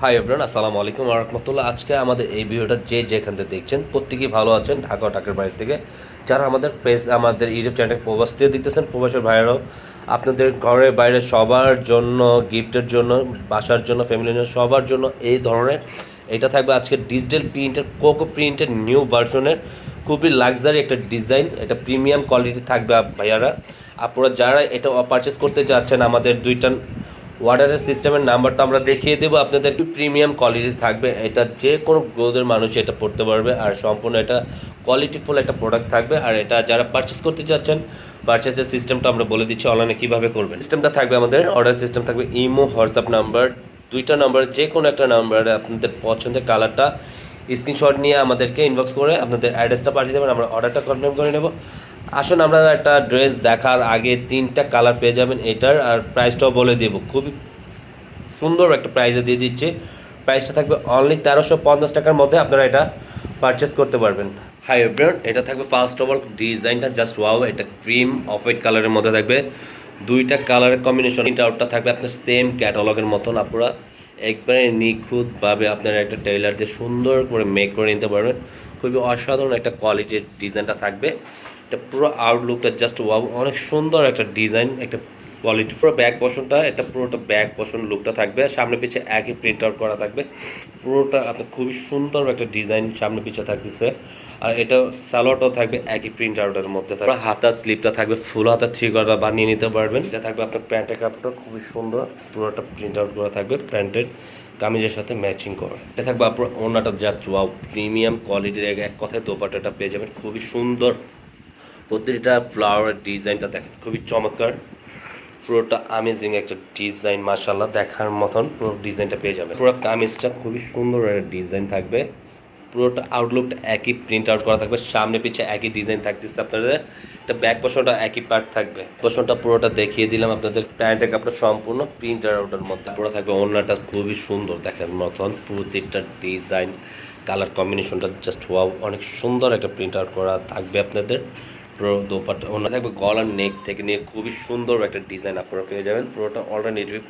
Hi everyone, আসসালামু আলাইকুম ওয়া রাহমাতুল্লাহ। আজকে আমাদের এই ভিডিওটা যেখান থেকে দেখছেন প্রত্যেকেই ভালো আছেন, ঢাকা ও ঢাকার বাইরে থেকে যারা আমাদের আমাদের ইউটিউব চ্যানেল প্রবাস থেকে দেখতেছেন, প্রবাসের ভাইয়েরাও আপনাদের ঘরে বাইরে সবার জন্য, গিফটের জন্য, বাসার জন্য, ফ্যামিলির জন্য, সবার জন্য এই ধরনের এটা থাকবে আজকে ডিজিটাল প্রিন্টের কোকো প্রিন্টের নিউ ভার্সনের খুবই লাক্সারি একটা ডিজাইন, এটা প্রিমিয়াম কোয়ালিটি থাকবে ভাইয়ারা। আপনারা যারা এটা পারচেস করতে যাচ্ছেন, আমাদের দুইটা অর্ডারের সিস্টেমের নাম্বারটা আমরা দেখিয়ে দেবো আপনাদের। প্রিমিয়াম কোয়ালিটি থাকবে, এটা যে কোনো গ্রোদের মানুষ এটা পড়তে পারবে, আর সম্পূর্ণ এটা কোয়ালিটিফুল একটা প্রোডাক্ট থাকবে। আর এটা যারা পারচেস করতে যাচ্ছেন, পারচেসের সিস্টেমটা আমরা বলে দিচ্ছি অনলাইনে কীভাবে করবেন। সিস্টেমটা থাকবে আমাদের অর্ডার সিস্টেম থাকবে ইমো, হোয়াটসঅ্যাপ নাম্বার, দুইটা নাম্বার, যে কোনো একটা নাম্বারে আপনাদের পছন্দের কালারটা স্ক্রিনশট নিয়ে আমাদেরকে ইনবক্স করে আপনাদের অ্যাড্রেসটা পাঠিয়ে দেবেন, আমরা অর্ডারটা কনফার্ম করে নেব। আসুন, আমরা একটা ড্রেস দেখার আগে তিনটা কালার পেয়ে যাবেন এটার, আর প্রাইসটাও বলে দেব। খুবই সুন্দর একটা প্রাইসে দিয়ে দিচ্ছে। প্রাইসটা থাকবে অনলি 1350 টাকার মধ্যে আপনারা এটা পারচেস করতে পারবেন। হাই এভরিওয়ান, এটা থাকবে ফার্স্ট অফ অল ডিজাইনটা জাস্ট ওয়াও। এটা ক্রিম অফ হোয়াইট কালারের মধ্যে থাকবে, দুইটা কালারের কম্বিনেশন। তিনটা আউটটা থাকবে আপনার সেম ক্যাটালগের মতন। আপনারা একবারে নিখুঁতভাবে আপনারা একটা টেইলার দিয়ে সুন্দর করে মেক করে নিতে পারবেন। খুবই অসাধারণ একটা কোয়ালিটির ডিজাইনটা থাকবে। এটা পুরো আউটলুকটা জাস্ট ওয়াও, অনেক সুন্দর একটা ডিজাইন, একটা কোয়ালিটি। পুরো ব্যাক পোর্শনটা, এটা পুরোটা ব্যাক পোর্শন লুকটা থাকবে, সামনে পিছে একই প্রিন্ট আউট করা থাকবে। পুরোটা আপনার খুবই সুন্দর একটা ডিজাইন সামনে পিছে থাকতেছে। আর এটা সালোয়ারটাও থাকবে একই প্রিন্ট আউটের মধ্যে থাকবে। হাতার স্লিপটা থাকবে ফুল হাতা, থ্রি কটা বানিয়ে নিতে পারবেন। এটা থাকবে আপনার প্যান্টের কাপড়টা খুবই সুন্দর, পুরোটা প্রিন্ট আউট করা থাকবে প্যান্টের কামিজের সাথে ম্যাচিং করা। এটা থাকবে আপনার ওড়নাটা জাস্ট ওয়াও, প্রিমিয়াম কোয়ালিটির। এক কথায় দোপাট্টাটা পেয়ে যাবেন খুবই সুন্দর। প্রতিটা ফ্লাওয়ারের ডিজাইনটা দেখেন খুবই চমৎকার, পুরোটা আমেজিং একটা ডিজাইন, মাশাআল্লাহ দেখার মতন পুরো ডিজাইনটা পেয়ে যাবে। পুরো কামিজটা খুবই সুন্দর একটা ডিজাইন থাকবে, পুরোটা আউটলুকটা একই প্রিন্ট আউট করা থাকবে, সামনে পিছে একই ডিজাইন থাকতেছে আপনাদের। এটা ব্যাক পোর্শনটা একই পার্ট থাকবে, পোর্শনটা পুরোটা দেখিয়ে দিলাম আপনাদের। প্যান্টের কাপড় সম্পূর্ণ প্রিন্ট আউটের মধ্যে পুরো থাকবে। ওড়নাটা খুবই সুন্দর দেখার মতন, প্রতিটা ডিজাইন কালার কম্বিনেশনটা জাস্ট ওয়াও, অনেক সুন্দর একটা প্রিন্ট আউট করা থাকবে আপনাদের। পুরো দোপাট্টা ওড়না থাকবে, গলার নেক থেকে নিয়ে খুবই সুন্দর একটা ডিজাইন আপনারা পেয়ে যাবেন। পুরোটা অল্টারনেটিভ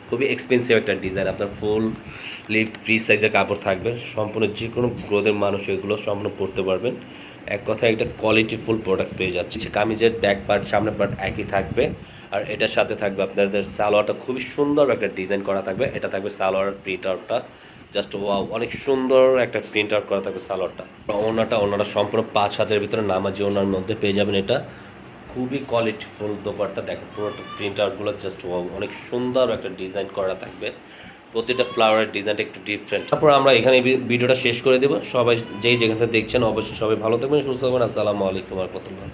খুবই এক্সপেন্সিভ একটা ডিজাইন। আপনার ফুল লিভ ফ্রি সাইজের কাপড় থাকবে, সম্পূর্ণ যে কোনো গ্রোদের মানুষ এগুলো সম্পূর্ণ পরতে পারবেন। এক কথায় একটা কোয়ালিটিফুল প্রোডাক্ট পেয়ে যাচ্ছে। কামিজের ব্যাক পার্ট সামনে পার্ট একই থাকবে, আর এটার সাথে থাকবে আপনাদের সালোয়ারটা খুবই সুন্দর একটা ডিজাইন করা থাকবে। এটা থাকবে সালোয়ার প্রিন্ট আউটটা জাস্ট ওয়াও, অনেক সুন্দর একটা প্রিন্ট আউট করা থাকবে সালোয়ারটা। ওনাটা সম্পূর্ণ 5 হাতের ভিতরে নামাজি ওনার মধ্যে পেয়ে যাবেন। এটা খুবই কোয়ালিটিফুল দোপাট্টা দেখেন, পুরোটা প্রিন্ট আউটগুলো জাস্ট ওয়াও, অনেক সুন্দর একটা ডিজাইন করা থাকবে। প্রতিটা ফ্লাওয়ারের ডিজাইনটা একটু ডিফারেন্ট। তারপর আমরা এখানে ভিডিওটা শেষ করে দেবো। সবাই যেখান থেকে দেখছেন অবশ্যই সবাই ভালো থাকবেন, সুস্থ থাকবেন। আসসালামু আলাইকুম ওয়া রাহমাতুল্লাহ।